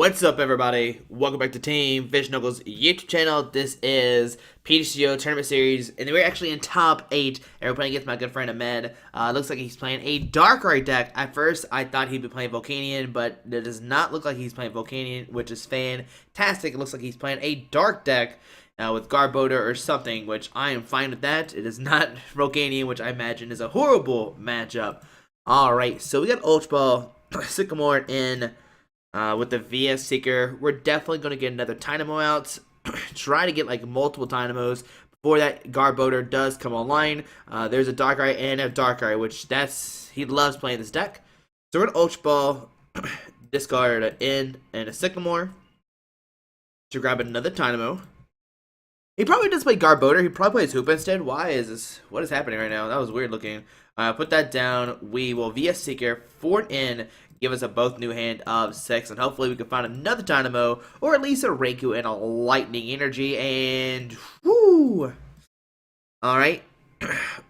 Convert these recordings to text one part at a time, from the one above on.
What's up, everybody? Welcome back to Team Fish Knuckles YouTube channel. This is PTCGO Tournament Series, and we're actually in top 8, and we're playing against my good friend Ahmed. Looks like he's playing a Darkrai deck. At first, I thought he'd be playing Volcanion, but it does not look like he's playing Volcanion, which is fantastic. It looks like he's playing a Dark deck with Garbodor or something, which I am fine with that. It is not Volcanion, which I imagine is a horrible matchup. Alright, so we got Ultra Ball, Sycamore in... with the VS Seeker. We're definitely going to get another Dynamo out. Try to get like multiple Dynamos before that Garbodor does come online. There's a Darkrai and a Darkrai, which he loves playing this deck. So we're going to Ultra Ball, discard an N and a Sycamore to grab another Dynamo. He probably does play Garbodor. He probably plays Hoop instead. Why is this? What is happening right now? That was weird looking. Put that down. We will VS Seeker, 4 in, give us a both new hand of 6, and hopefully we can find another Dynamo, or at least a Raikou and a Lightning Energy, and whoo! Alright,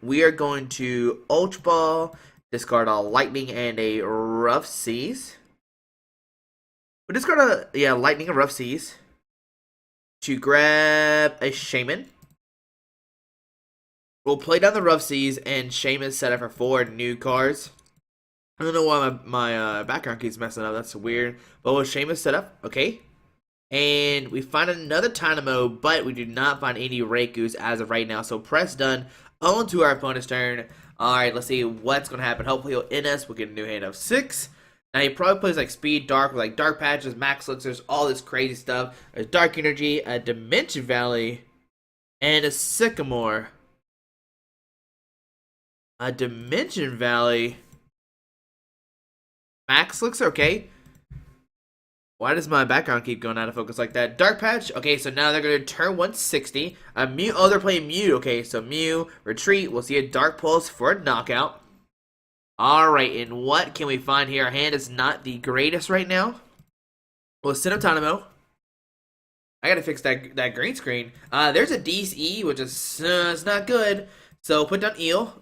we are going to Ultra Ball, discard a Lightning and a Rough Seas. We'll discard a, Lightning and Rough Seas to grab a Shaman. We'll play down the Rough Seas, and Shaman set up for 4 new cards. I don't know why my background keeps messing up. That's weird. But we'll Shaman set up. Okay. And we find another Dynamo, but we do not find any Raikous as of right now. So press done. On to our opponent's turn. Alright, let's see what's going to happen. Hopefully he'll end us. We'll get a new hand of 6. Now he probably plays like Speed, Dark, with like Dark Patches, Max Elixirs, all this crazy stuff. There's Dark Energy, a Dimension Valley, and a Sycamore. A Dimension Valley. Max looks okay. Why does my background keep going out of focus like that? Dark Patch. Okay, so now they're going to turn 160. Mew. Oh, they're playing Mew. Okay, so Mew, retreat. We'll see a Dark Pulse for a knockout. Alright, and what can we find here? Our hand is not the greatest right now. We'll send up Dynamo. I gotta fix that green screen. There's a DC, which is it's not good. So put down Eel.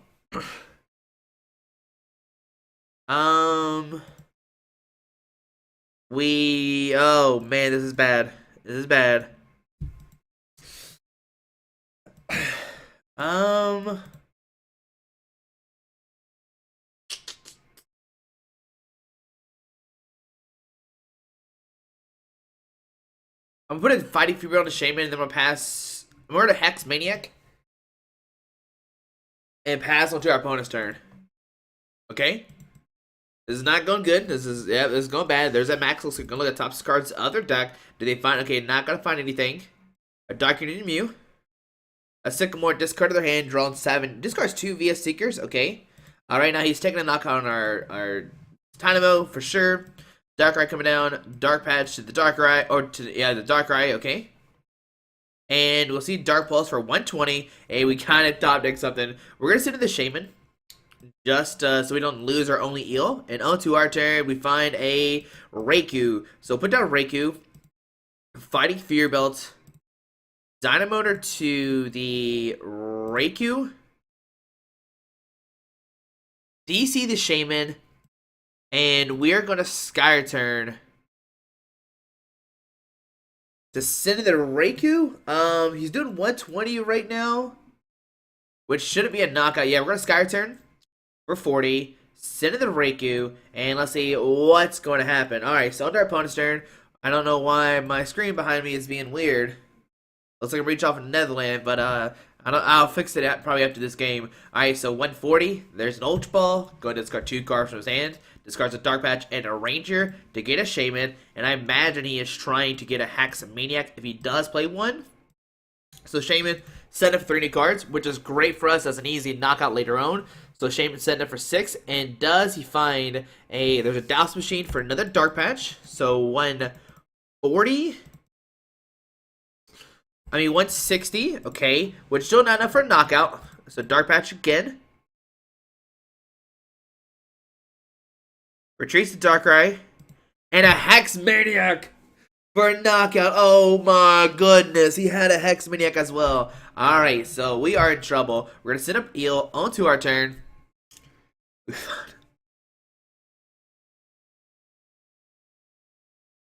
Oh man, this is bad. This is bad. I'm putting Fighting Fury on the Shaman, and then I'm gonna to Hex Maniac and pass on to our opponent's turn. Okay. This is not going good. This is going bad. There's that Max. Looks like gonna look at top cards other deck. Do they find? Okay, not gonna find anything. A Dark Energy Mew. A Sycamore, discard of their hand, drawn 7. Discards 2 VS Seekers. Okay. Alright, now he's taking a knockout on our Dynamo for sure. Darkrai coming down. Dark Patch to the Darkrai, or to the Darkrai. Okay. And we'll see Dark Pulse for 120. Hey, we kind of top deck something. We're gonna send to the Shaman. Just so we don't lose our only Eel. And onto our turn, we find a Raikou. So put down Raikou. Fighting Fear Belt. Dynamotor to the Raikou. DC the Shaman. And we're going to Sky Turn to send the Raikou. He's doing 120 right now, which shouldn't be a knockout. Yeah, we're going to Sky Turn. We're 40. Send in the Raikou, and let's see what's going to happen. Alright, so under our opponent's turn. I don't know why my screen behind me is being weird. Looks like I reach off in Netherland, but I'll fix it probably after this game. Alright, so 140. There's an Ultra Ball. Going to discard 2 cards from his hand. Discards a Dark Patch and a Ranger to get a Shaman. And I imagine he is trying to get a Hex Maniac if he does play one. So Shaman set up 3 new cards, which is great for us as an easy knockout later on. So Shaman set up for 6, and does he find there's a Douse Machine for another Dark Patch. So 140. 160, okay, which still not enough for a knockout. So Dark Patch again. Retreats the Darkrai. And a Hex Maniac for a knockout. Oh my goodness, he had a Hex Maniac as well. Alright, so we are in trouble. We're going to send up Eel onto our turn.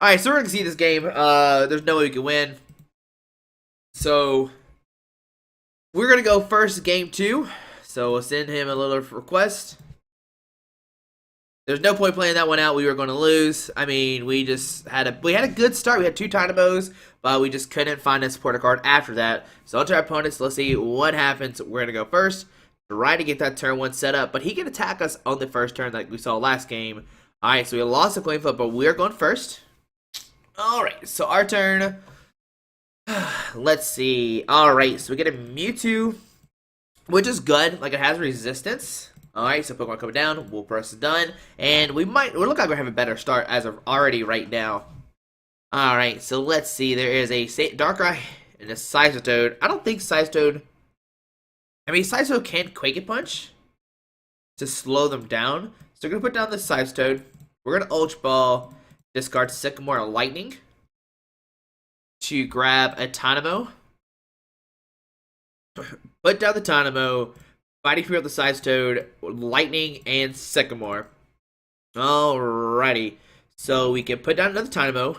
Alright, so we're gonna see this game. There's no way we can win. So we're gonna go first game 2. So we'll send him a little request. There's no point playing that one out. We were going to lose. I mean, we had a good start. We had 2 Dynamos, but we just couldn't find a supporter card after that. So onto our opponents. Let's see what happens. We're gonna go first. Try to get that turn 1 set up, but he can attack us on the first turn like we saw last game. All right, so we lost a coin flip, but we're going first. All right, so our turn. Let's see. All right, so we get a Mewtwo, which is good. Like, it has resistance. Alright, so Pokemon coming down, we'll press done, and we look like we're having a better start as of already right now. Alright, so let's see, there is a Darkrai and a Toad. I don't think Toad, Toad can Quake and Punch to slow them down, so we're going to put down the Toad. We're going to Ultra Ball, discard Sycamore Lightning to grab a Tynamo. Put down the Tynamo. Fighting Fury with the Toad, Lightning, and Sycamore. Alrighty. So we can put down another Tynamo.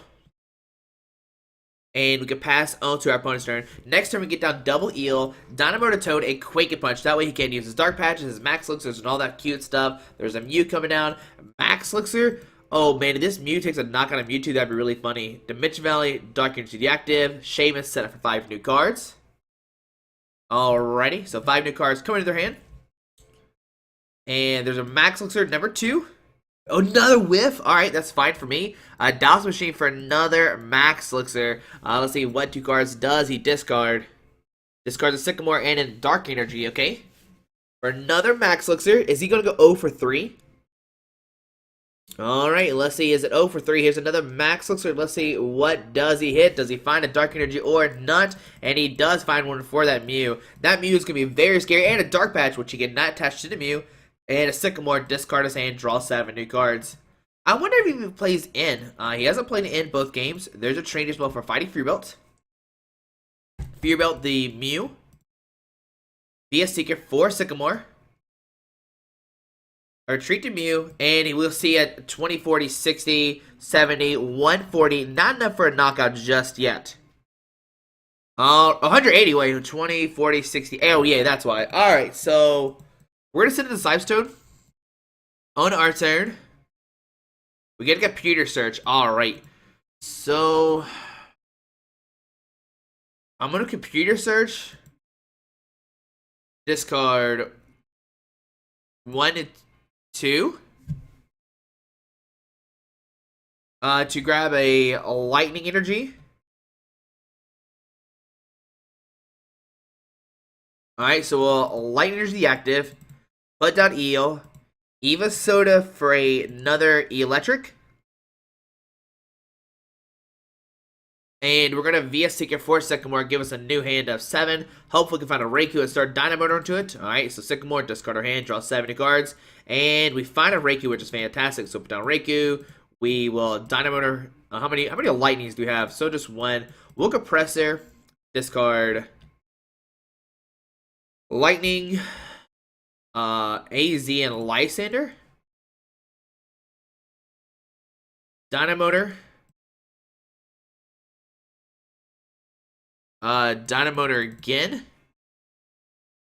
And we can pass on to our opponent's turn. Next turn we get down double Eel, Dynamo to Toad, and Quake and Punch. That way he can use his Dark Patches, his Max Elixirs, and all that cute stuff. There's a Mew coming down. Max Elixir. Oh man, if this Mew takes a knockout of Mewtwo, that'd be really funny. Dimension Valley, Dark Energy deactive. Shaman set up for 5 new cards. Alrighty, so 5 new cards coming into their hand. And there's a Max Elixir number 2. Oh, another whiff. Alright, that's fine for me. Douse Machine for another Max Elixir. Let's see what 2 cards does he discard. Discards a Sycamore and a Dark Energy, okay. For another Max Elixir. Is he going to go 0 for 3? Alright, let's see. Is it 0 for 3? Here's another Max Elixir. Let's see what does he hit. Does he find a Dark Energy or not? And he does find one for that Mew. That Mew is going to be very scary. And a Dark Patch, which he cannot attach to the Mew. And a Sycamore, discard his hand, draw 7 new cards. I wonder if he plays in. He hasn't played in both games. There's a training as well for Fighting Fury Belt. Fury Belt the Mew. Via Seeker for Sycamore. Retreat to Mew, and we'll see at 20, 40, 60, 70, 140. Not enough for a knockout just yet. 180, wait, 20, 40, 60. Oh, yeah, that's why. Alright, so we're going to send in the Toad. On our turn, we get a computer search. Alright, so I'm going to computer search. Discard 1 and 2 to grab a Lightning Energy. Alright, so we'll Lightning Energy active. Put down Eel. Eva Soda for another Eelektrik. And we're going to via Seeker for Sycamore, give us a new hand of 7. Hopefully we can find a Raikou and start Dynamo into it. Alright, so Sycamore, discard our hand, draw 7 cards. And we find a Raikou, which is fantastic. So put down Raikou. We will Dynamo. How many Lightnings do we have? So just 1. We'll Compressor, discard Lightning, AZ, and Lysander. Dynamotor. Dynamotor again.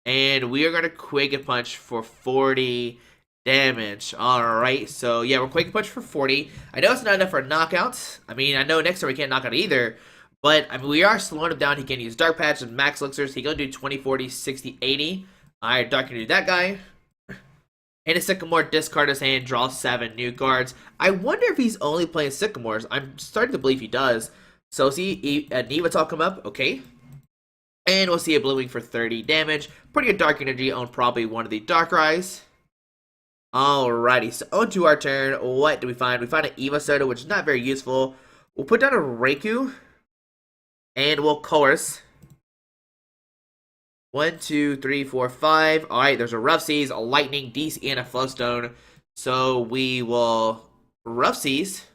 And we are going to Quake and Punch for 40 damage. Alright, so yeah, we're Quake and Punch for 40. I know it's not enough for a knockout. I mean, I know next turn we can't knock out either. But, I mean, we are slowing him down. He can use Dark Patch and Max Elixirs. He can do 20, 40, 60, 80. Alright, Dark can do that guy. And a Sycamore, discard his hand, draw 7 new cards. I wonder if he's only playing Sycamores. I'm starting to believe he does. So see a Nivatal come up, okay. And we'll see a Blooming for 30 damage. Pretty good Dark Energy on probably one of the Darkrai's. Alrighty, so on to our turn. What do we find? We find an Eva Soda, which is not very useful. We'll put down a Raikou. And we'll Chorus. 1, 2, 3, 4, 5. Alright, there's a Rough Seas, a Lightning, DC, and a Flowstone. So we will Rough Seas.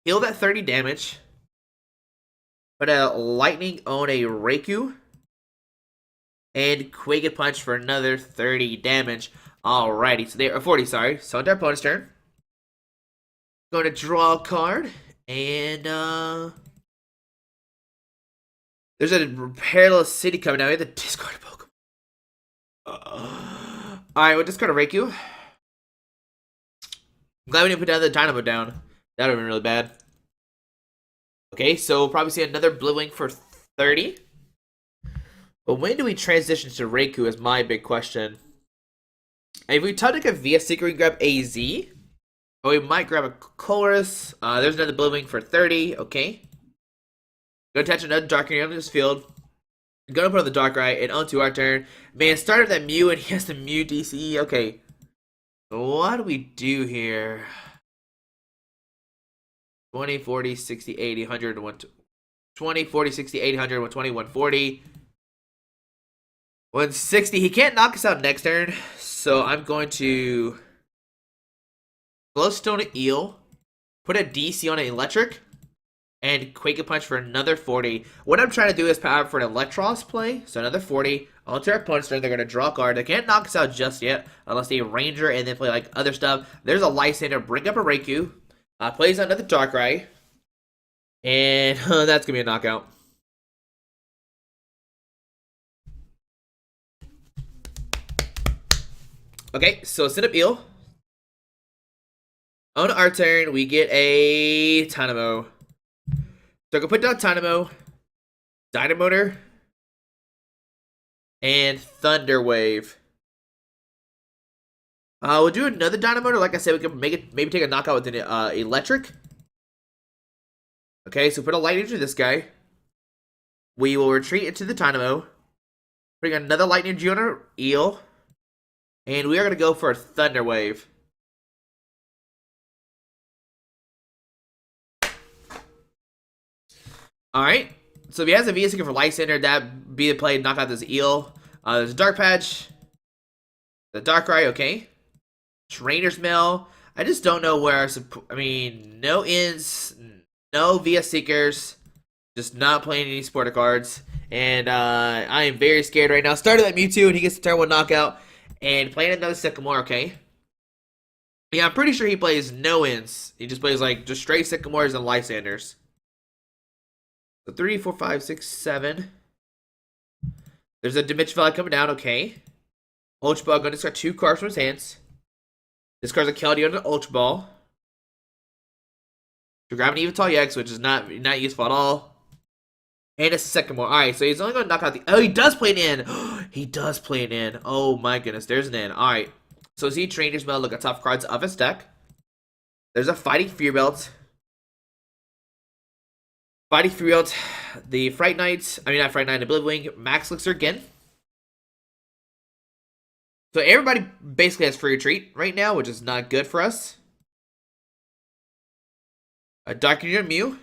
Heal that 30 damage. Put a Lightning on a Raikou. And Quake and Punch for another 30 damage. Alrighty, so they are 40, sorry. So on to our opponent's turn. Going to draw a card. And, there's a Perilous City coming out. We have to discard a Pokemon. Alright, we'll discard a Raikou. I'm glad we didn't put the other Dynamo down. That would have been really bad. Okay, so we'll probably see another Blue Wing for 30. But when do we transition to Raikou is my big question. If we take a VS Seeker, we can grab AZ. Or we might grab a Chorus. There's another Blue Wing for 30. Okay. Gonna attach another Darkrai onto this field. Gonna put on the Darkrai and onto our turn. Man, started that Mew and he has the Mew DCE. Okay. What do we do here? 20, 40, 60, 80, 100, 20, 40, 60, 80, 100, 120, 140. 160. He can't knock us out next turn. So I'm going to Glowstone an Eel. Put a DC on an Eelektrik. And Quake a Punch for another 40. What I'm trying to do is power up for an Electros play. So another 40. Onto our opponent's turn, they're going to draw a card. They can't knock us out just yet. Unless they Ranger and then play like other stuff. There's a Lysander. Bring up a Raikou. Plays another Darkrai. And that's going to be a knockout. Okay, so set up Eel. On our turn, we get a Tynamo. So I can put down Tynamo, Dynamotor, and Thunder Wave. We'll do another Dynamotor. Like I said, we can make it maybe take a knockout with an Eelektrik. Okay, so put a Lightning into this guy. We will retreat into the Tynamo. Bring another Lightning G on our Eel. And we are going to go for a Thunder Wave. Alright, so if he has a VS for Lysander, that'd be the play to knock out this Eel. There's a Dark Patch. The Darkrai, okay. Trainer's Mail. I just don't know where, I mean, no ins, no VS Seekers. Just not playing any Sporter cards. And I am very scared right now. Started that Mewtwo and he gets the turn 1 knockout. And playing another Sycamore, okay. Yeah, I'm pretty sure he plays no ins. He just plays like just straight Sycamores and Lysanders. So 3, 4, 5, 6, 7. There's a Dimension Valley coming down, okay. Ultra Ball, gonna discard 2 cards from his hands. Discards a Keldeo and an Ultra Ball. To grab an Evital EX, which is not useful at all. And a Sycamore. Alright, so he's only gonna knock out the... Oh, he does play an in! He does play an in. Oh my goodness, there's an in. Alright. So see Trainer's Mail, look at top cards of his deck. There's a Fighting Fear Belt. Fighting Fear Belt, the Fright Knight, not Fright Knight, the Blue Wing, Max Elixir again. So everybody basically has free retreat right now, which is not good for us. A Dark Unit Mew.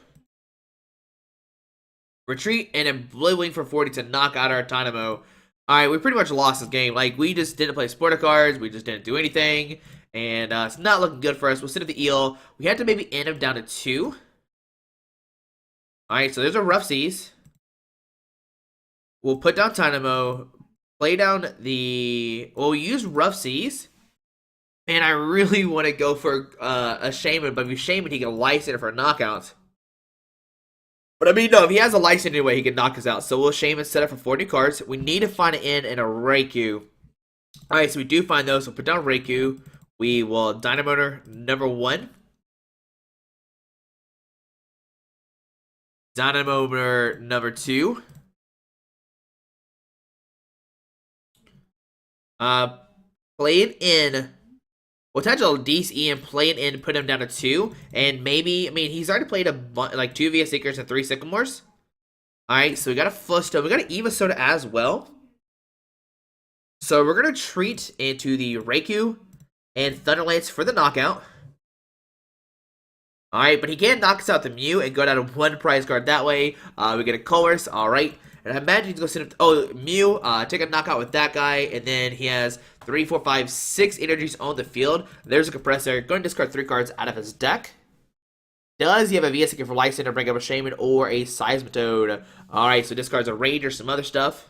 Retreat and a Blue Wing for 40 to knock out our Tynamo. Alright, we pretty much lost this game. Like, we just didn't play Sporter cards, we just didn't do anything. And it's not looking good for us. We'll sit at the Eel. We had to maybe end him down to 2. Alright, so there's a Rough Seas. We'll put down Tynamo. Play down the... We'll use Rough Seas. Man, I really want to go for a Shaman, but if you Shaman, he can Lysander for a knockout. But I mean, no, if he has a Lysander anyway, he can knock us out. So we'll Shaman set up for 40 cards. We need to find an in and a Raikou. Alright, so we do find those. So put down Raikou. We will Dynamotor number 1. Dynamotor number 2. Play it in. We'll attach a DC and play it in, put him down to 2. And maybe, he's already played like 2 VS Seekers and 3 Sycamores. Alright, so we got a Flusto. We got an Eva Soda as well. So we're going to treat into the Raikou and Thunderlance for the knockout. Alright, but he can't knock us out the Mew and go down to 1 prize card that way. We get a Colors, alright. And I imagine he's going to sit up... Oh, Mew, take a knockout with that guy. And then he has 3, 4, 5, 6 energies on the field. There's a Compressor. Going to discard 3 cards out of his deck. Does he have a VS for Lysander, bring up a Shaman, or a Seismitoad? Alright, so discards a Ranger, some other stuff.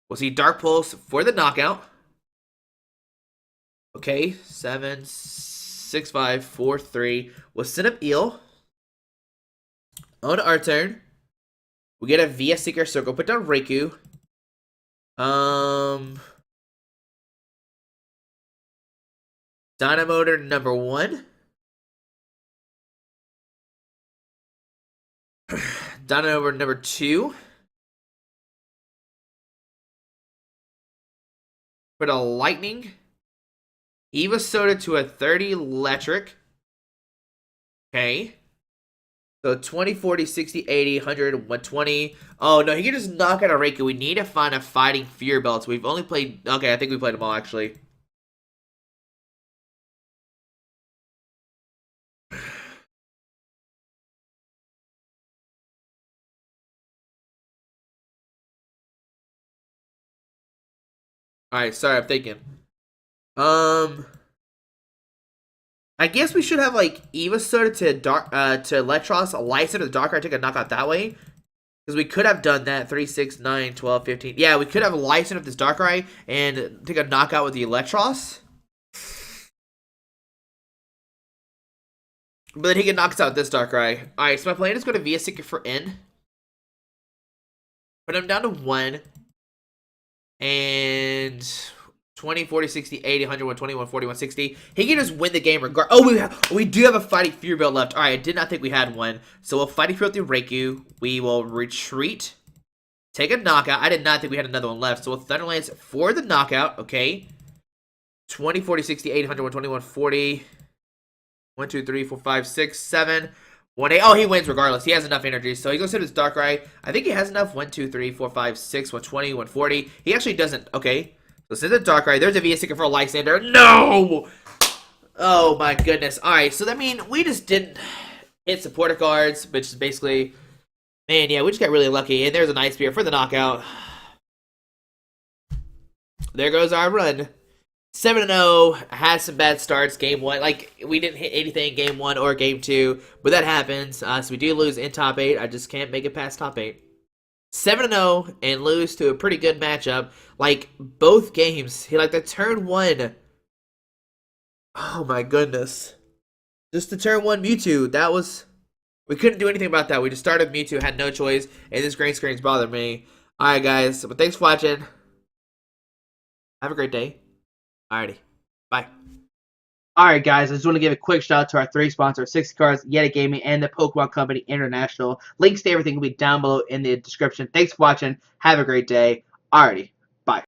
We'll see Dark Pulse for the knockout. Okay, 7, 6-5, 4-3. We'll set up Eel. On our turn, we get a VS Seeker Circle. Put down Raikou. Dynamotor number 1. Dynamotor number 2. Put a Lightning. Eva Soda to a 30 Electric. Okay. So 20, 40, 60, 80, 100, 120. Oh, no, he can just knock out a Raikou. We need to find a Fighting Fear Belt. We've only played... Okay, I think we played them all, actually. Alright, sorry, I'm thinking. I guess we should have, like, Eva Soda to Electros, a Lysa to the Darkrai, take a knockout that way. Because we could have done that. 3, 6, 9, 12, 15. Yeah, we could have Lysa with this Darkrai and take a knockout with the Electros. But then he can knock us out with this Darkrai. Alright, so my plan is go to VS Seeker for N. Put him down to 1. And 20, 40, 60, 80, 100, 120, 140, 160. He can just win the game regardless. Oh, we do have a Fighting Fear Belt left. Alright, I did not think we had one. So we'll Fighting Fear through Raikou. We will retreat. Take a knockout. I did not think we had another one left. So we'll Thunder Lance for the knockout. Okay. 20, 40, 60, 80, 100, 120, 140. 1, 2, 3, 4, 5, 6, 7. 1, 8. Oh, he wins regardless. He has enough energy. So he goes to his Darkrai. I think he has enough. 1, 2, 3, 4, 5, 6, 120, 140. He actually doesn't. Okay. So send the Darkrai. There's a VS Seeker for a Lysander. No! Oh my goodness. Alright, so that means we just didn't hit supporter cards, which is basically... Man, yeah, we just got really lucky. And there's a Night Spear for the knockout. There goes our run. 7-0, had some bad starts game 1. Like, we didn't hit anything game 1 or game 2, but that happens. So we do lose in top 8. I just can't make it past top 8. 7-0 and lose to a pretty good matchup. Like, both games, like the turn 1. Oh my goodness. Just the turn 1 Mewtwo, that was... We couldn't do anything about that. We just started Mewtwo, had no choice, and this green screen's bothered me. Alright guys, but thanks for watching. Have a great day. Alrighty. Bye. Alright guys, I just want to give a quick shout out to our 3 sponsors, 60 Cards, Yeti Gaming, and the Pokemon Company International. Links to everything will be down below in the description. Thanks for watching. Have a great day. Alrighty.